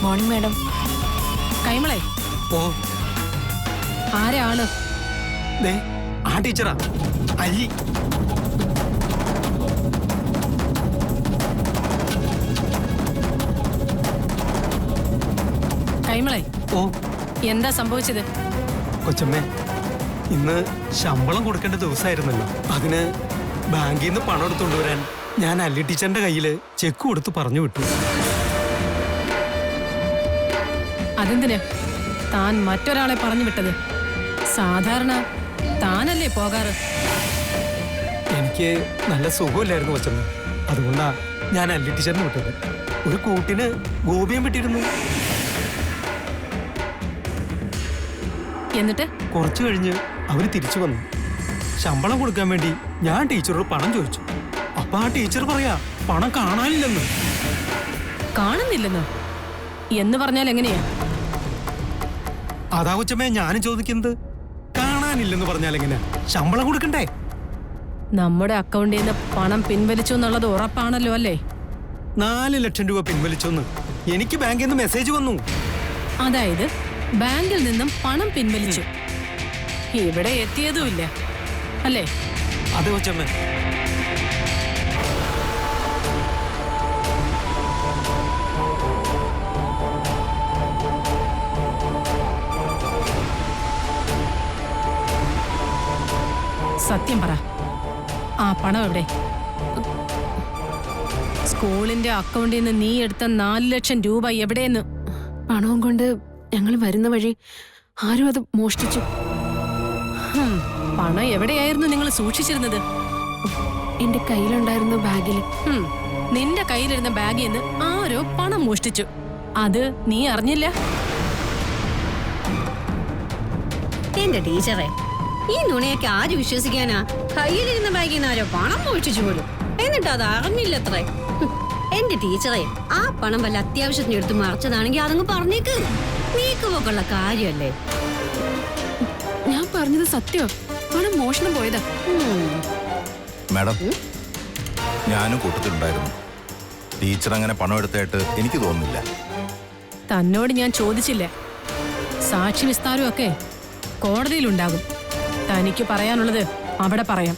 Morning madam. കൈമളെ, ഓ ആരാണ്? ദേ ആ teacher, അല്ലി. കൈമളെ, ഓ എന്താ സംഭവിച്ചത്? കൊച്ചമ്മേ, ഇന്ന് ശമ്പളം കൊടുക്കേണ്ട ദിവസമായിരുന്നല്ലോ. അതിന് ബാങ്കിൽ നിന്ന് പണം എടുത്തുകൊണ്ട് വരാൻ ഞാൻ അല്ലി ടീച്ചറിന്റെ കയ്യില് ചെക്ക് കൊടുത്ത് പറഞ്ഞു വിട്ടു. അതെന്തിന് താൻ മറ്റൊരാളെ പറഞ്ഞു വിട്ടത്? സാധാരണ താനല്ലേ പോകാറ്? എനിക്ക് നല്ല സുഖമില്ലായിരുന്നു കൊച്ചമ്മ, അതുകൊണ്ടാ ഞാൻ അല്ലി ടീച്ചറിന് വിട്ടത്. ഒരു കൂട്ടിന് ഗോപിയും വിട്ടിരുന്നു. എന്നിട്ട് കുറച്ചു കഴിഞ്ഞ് അവര് തിരിച്ചു വന്നു. ശമ്പളം കൊടുക്കാൻ വേണ്ടി ഞാൻ ടീച്ചറോട് പണം ചോദിച്ചു. അപ്പൊ ആ ടീച്ചർ പറയാ പണം കാണാനില്ലെന്ന്. കാണുന്നില്ലെന്നോ? എന്ന് പറഞ്ഞാൽ എങ്ങനെയാ? അതാ കൊച്ചമ്മേ ഞാനും ചോദിക്കുന്നത്. കാണാനില്ലെന്ന് പറഞ്ഞാൽ എങ്ങനെയാ? ശമ്പളം കൊടുക്കണ്ടേ? നമ്മുടെ അക്കൗണ്ടിൽ നിന്ന് പണം പിൻവലിച്ചു എന്നുള്ളത് ഉറപ്പാണല്ലോ അല്ലേ? 4 ലക്ഷം രൂപ പിൻവലിച്ചെന്ന് എനിക്ക് ബാങ്കിൽ നിന്ന് മെസ്സേജ് വന്നു. അതായത് ബാങ്കിൽ നിന്നും പണം പിൻവലിച്ചു. ഇവിടെ എത്തിയതുമില്ല അല്ലേ? അതെ കൊച്ചമ്മേ. സത്യം പറ, ആ പണം എവിടെ? സ്കൂളിന്റെ അക്കൗണ്ടിൽ നിന്ന് നീ എടുത്ത 4 ലക്ഷം രൂപ എവിടെയെന്ന്? പണവും കൊണ്ട് ഞങ്ങൾ വരുന്ന വഴി ആരും അത് മോഷ്ടിച്ചു. പണം എവിടെയായിരുന്നു നിങ്ങൾ സൂക്ഷിച്ചിരുന്നത്? എന്റെ കയ്യിലുണ്ടായിരുന്ന ബാഗിൽ. നിന്റെ കയ്യിലിരുന്ന ബാഗിൽ നിന്ന് ആരോ പണം മോഷ്ടിച്ചു. അത് നീ അറിഞ്ഞില്ല? എന്റെ ടീച്ചറെ, ഈ നുണയൊക്കെ ആര് വിശ്വസിക്കാനാ? കയ്യിലിരുന്ന ബാഗിൽ നിന്ന് ആരോ പണം മോഷ്ടിച്ചു പോലും, എന്നിട്ട് അത് അറിഞ്ഞില്ലത്രേ. എന്റെ ടീച്ചറെ, ആ പണം വല്ല അത്യാവശ്യത്തിന് എടുത്ത് മറിച്ചതാണെങ്കിൽ അതങ്ങ് പറഞ്ഞേക്ക്. നീക്കുപോക്കുള്ള കാര്യല്ലേ? ഞാൻ പറഞ്ഞത് സത്യം. പണം മോഷണം പോയതാ. മാഡം, ഞാനും കൂട്ടത്തിലുണ്ടായിരുന്നു. ടീച്ചർ അങ്ങനെ പണം എടുത്തായിട്ട് എനിക്ക് തോന്നുന്നില്ല. തന്നോട് ഞാൻ ചോദിച്ചില്ല. സാക്ഷി വിസ്താരമൊക്കെ കോടതിയിലുണ്ടാകും. തനിക്ക് പറയാനുള്ളത് അവിടെ പറയാം.